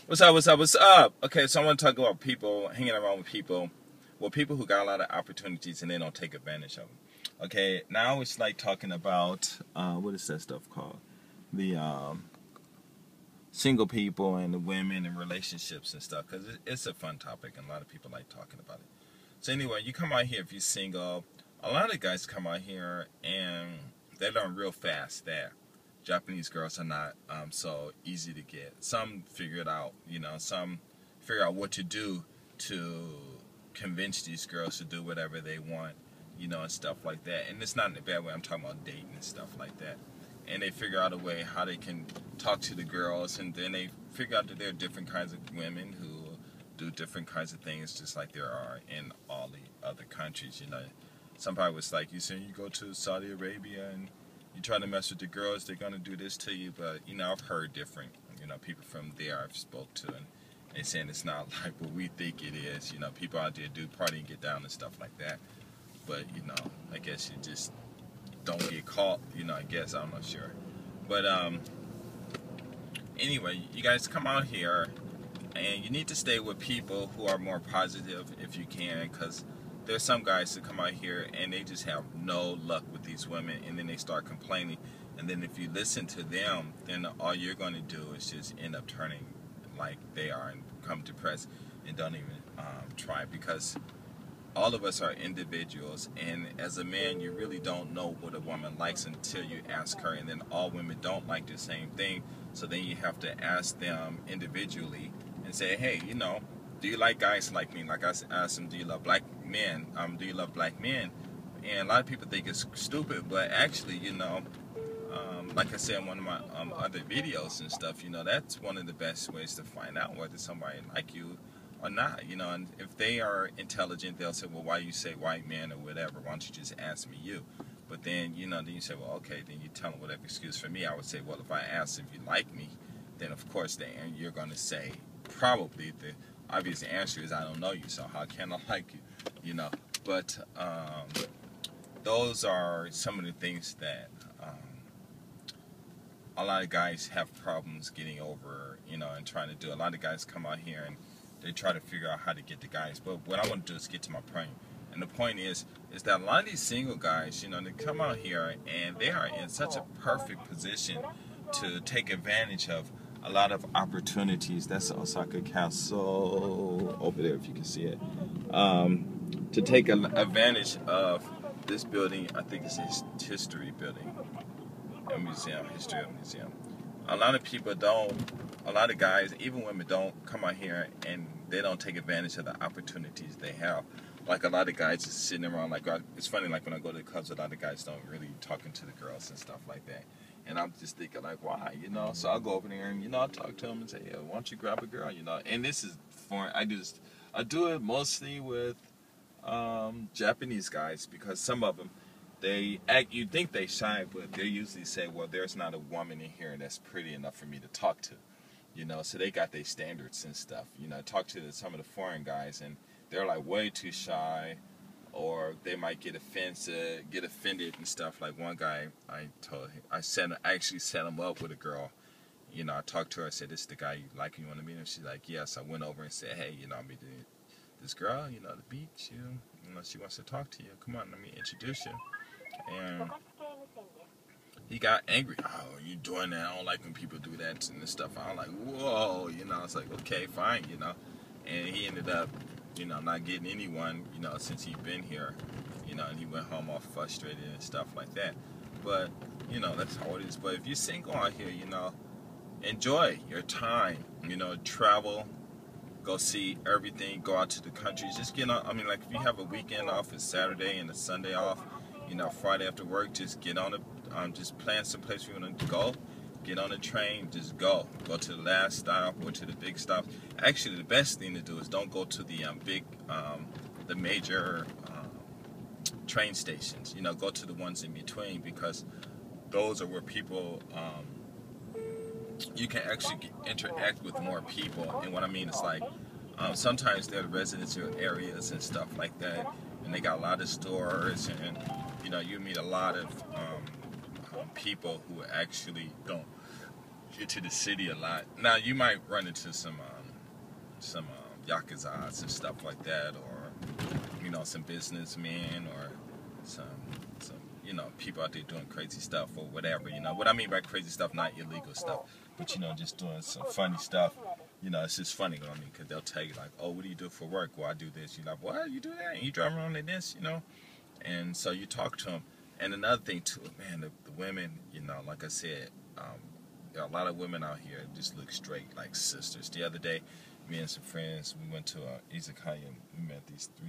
What's up? What's up? What's up? Okay, so I want to talk about people hanging around with people. Well, people who got a lot of opportunities and they don't take advantage of them. Okay, now it's like talking about what is that stuff called? The single people and the women and relationships and stuff. Because it's a fun topic and a lot of people like talking about it. So anyway, you come out here if you're single. A lot of guys come out here and they learn real fast that Japanese girls are not so easy to get. Some figure it out, some figure out what to do to convince these girls to do whatever they want, and stuff like that. And it's not in a bad way. I'm talking about dating and stuff like that. And they figure out a way how they can talk to the girls, and then they figure out that there are different kinds of women who do different kinds of things, just like there are in all the other countries. Somebody was like, you go to Saudi Arabia and you try to mess with the girls, they're gonna do this to you. But I've heard different. People from there I've spoke to, and they saying it's not like what we think it is. People out there do party and get down and stuff like that. But I guess you just don't get caught. I guess I'm not sure. But anyway, you guys come out here, and you need to stay with people who are more positive if you can, because there's some guys that come out here and they just have no luck with these women, and then they start complaining, and then if you listen to them, then all you're going to do is just end up turning like they are and become depressed and don't even try, because all of us are individuals, and as a man you really don't know what a woman likes until you ask her, and then all women don't like the same thing, so then you have to ask them individually and say, hey, do you like guys like me? Like I asked them, do you love black men? Do you love black men? And a lot of people think it's stupid, but actually, like I said in one of my other videos and stuff, that's one of the best ways to find out whether somebody like you or not. And if they are intelligent, they'll say, well, why you say white man or whatever? Why don't you just ask me you? But then, then you say, well, okay, then you tell them whatever excuse. For me, I would say, well, if I ask if you like me, then of course you're going to say probably the obvious answer is I don't know you, so how can I like you? But those are some of the things that a lot of guys have problems getting over, and trying to do. A lot of guys come out here and they try to figure out how to get the guys. But what I want to do is get to my point. And the point is that a lot of these single guys, they come out here and they are in such a perfect position to take advantage of a lot of opportunities. That's the Osaka Castle over there, if you can see it. To take advantage of this building. I think it's a history building, a museum, history of museum. A lot of guys, even women, don't come out here and they don't take advantage of the opportunities they have. Like a lot of guys just sitting around, it's funny, like when I go to the clubs, a lot of guys don't really talking to the girls and stuff like that. And I'm just thinking like, why, So I'll go over there and, I'll talk to them and say, yeah, why don't you grab a girl, And this is foreign. I do it mostly with Japanese guys, because some of them, you think they shy, but they usually say, well, there's not a woman in here that's pretty enough for me to talk to, so they got their standards and stuff. I talk to some of the foreign guys and they're like way too shy, or they might get offended and stuff. Like one guy, I actually set him up with a girl. I talked to her, I said, this is the guy you like, you want to meet him? She's like, yes. I went over and said, hey, I'm meeting this girl, the beach, she wants to talk to you. Come on, let me introduce you. And he got angry. Oh, you doing that? I don't like when people do that and this stuff. I'm like, whoa, It's like, okay, fine, And he ended up, not getting anyone, since he'd been here, and he went home all frustrated and stuff like that. But, that's how it is. But if you're single out here, enjoy your time, travel, go see everything, go out to the country. Just get on, if you have a weekend off, a Saturday and a Sunday off, Friday after work, just get on just plan some place you want to go. Get on the train, just go. Go to the last stop or to the big stop. Actually, the best thing to do is don't go to the the major train stations. Go to the ones in between, because those are where people, you can actually interact with more people. And what I mean is like, sometimes they're the residential areas and stuff like that, and they got a lot of stores, and you meet a lot of people who actually don't get to the city a lot. Now you might run into some some yakuzas and stuff like that, or some businessmen, or some people out there doing crazy stuff or whatever. What I mean by crazy stuff, not illegal stuff, but just doing some funny stuff. It's just funny, because they'll tell you like, oh, what do you do for work? Well, I do this. You're like, what? You do that? And you drive around like this, and so you talk to them. And another thing too, man, the women, like I said, there are a lot of women out here that just look straight like sisters. The other day, me and some friends, we went to izakaya, and we met these 3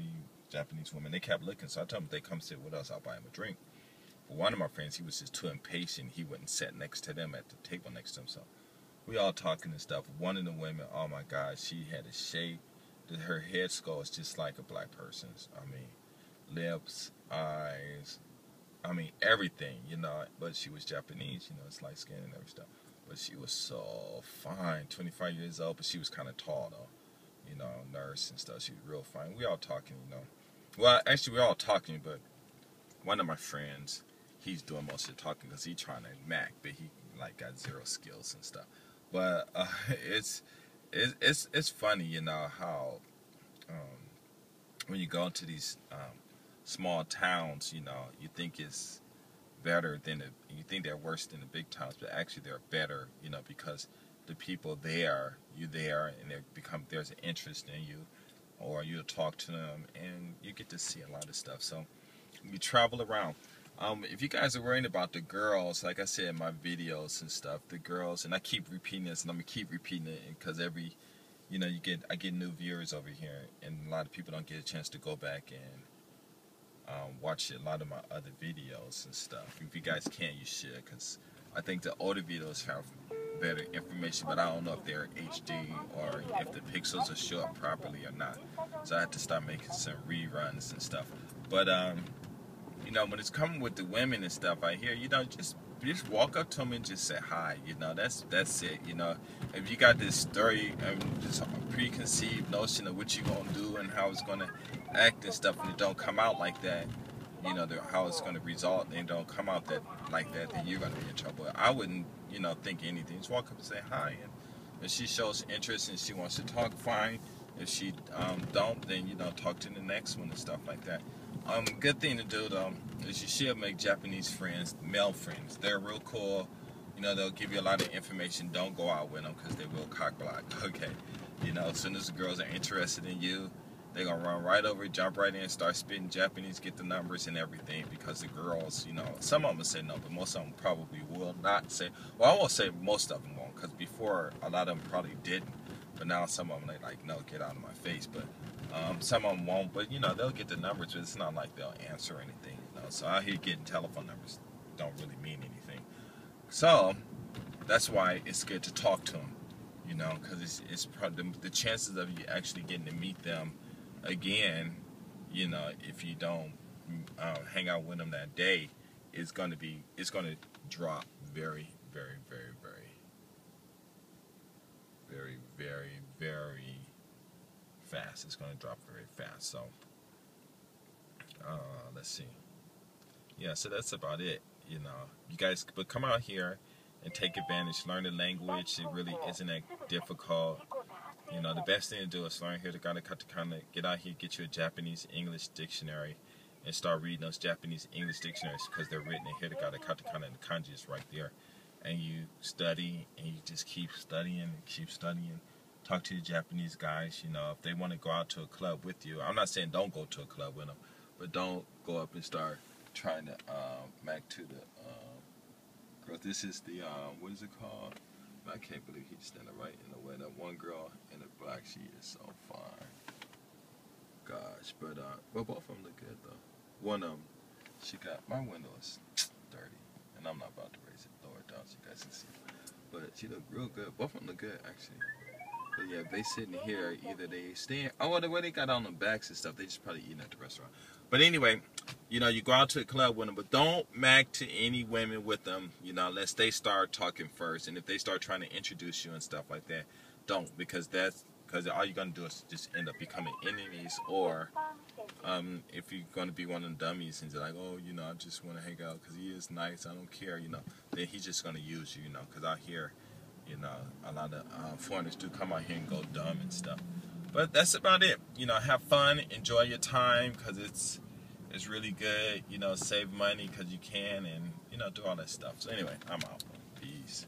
Japanese women. They kept looking, so I told them if they come sit with us, I'll buy them a drink. But one of my friends, he was just too impatient. He wouldn't sit next to them at the table next to him. So we all talking and stuff. One of the women, oh my God, she had a shape. Her head skull is just like a black person's. I mean, lips, eyes, I mean, everything, But she was Japanese, it's light skin and every stuff. But she was so fine, 25 years old, but she was kind of tall, though. Nurse and stuff. She was real fine. We all talking, Well, actually, we're all talking, but one of my friends, he's doing most of the talking because he's trying to Mac, but he like got 0 skills and stuff. But it's funny, how when you go into these small towns, you think it's better than you think they're worse than the big towns, but actually they're better, because the people there, you're there, and there's an interest in you, or you'll talk to them, and you get to see a lot of stuff. So you travel around. If you guys are worrying about the girls, like I said in my videos and stuff, the girls, and I keep repeating this, and I'm gonna keep repeating it because every, I get new viewers over here, and a lot of people don't get a chance to go back and watch a lot of my other videos and stuff. If you guys can, you should, because I think the older videos have better information, but I don't know if they're HD or if the pixels are shot properly or not. So I had to start making some reruns and stuff. But when it's coming with the women and stuff out here, just walk up to them and just say hi. That's it. If you got this story and this preconceived notion of what you're gonna do and how it's gonna act and stuff, and it don't come out like that, how it's gonna result, and it don't come out like that, then you're gonna be in trouble. I wouldn't, think anything. Just walk up and say hi, and if she shows interest and she wants to talk, fine. If she don't, then talk to the next one and stuff like that. Good thing to do though is you should make Japanese friends, male friends. They're real cool. They'll give you a lot of information. Don't go out with them because they will cock block. Okay, as soon as the girls are interested in you, they're gonna run right over, jump right in, start spitting Japanese, get the numbers and everything. Because the girls, some of them will say no, but most of them probably will not say. Well, I won't say most of them won't, because before a lot of them probably didn't. But now some of them they like, no, get out of my face. But some of them won't. But they'll get the numbers, but it's not like they'll answer anything. So out here getting telephone numbers don't really mean anything. So that's why it's good to talk to them. Because it's probably the chances of you actually getting to meet them again, if you don't hang out with them that day, it's going to drop very, very, very, very, very, very, very fast. It's going to drop very fast. So let's see. Yeah, so that's about it. You guys, but come out here and take advantage, learn the language. It really isn't that difficult. The best thing to do is learn hiragana, katakana, get out here, get you a Japanese English dictionary, and start reading those Japanese English dictionaries, because they're written in hiragana, katakana, and the kanji is right there. And you study, and you just keep studying and keep studying. Talk to the Japanese guys, if they want to go out to a club with you. I'm not saying don't go to a club with them, but don't go up and start trying to back to the girl. This is the what is it called? I can't believe he's standing right in the way. That one girl in the black, she is so fine. Gosh, but both of them look good though. One of them, she got, my window is dirty, and I'm not about to raise it, lower it down so you guys can see. But she look real good. Both of them look good actually. But yeah, if they sitting here, either they staying. Oh, the way they got on the backs and stuff, they just probably eating at the restaurant. But anyway, you go out to a club with them, but don't mac to any women with them, unless they start talking first. And if they start trying to introduce you and stuff like that, don't, because all you're gonna do is just end up becoming enemies. Or if you're gonna be one of the dummies and you're like, oh, I just want to hang out because he is nice, I don't care, then he's just gonna use you, because out here, a lot of foreigners do come out here and go dumb and stuff. But that's about it. You know, have fun, enjoy your time, because it's really good. You know, save money because you can, and you know, do all that stuff. So anyway, I'm out. Peace.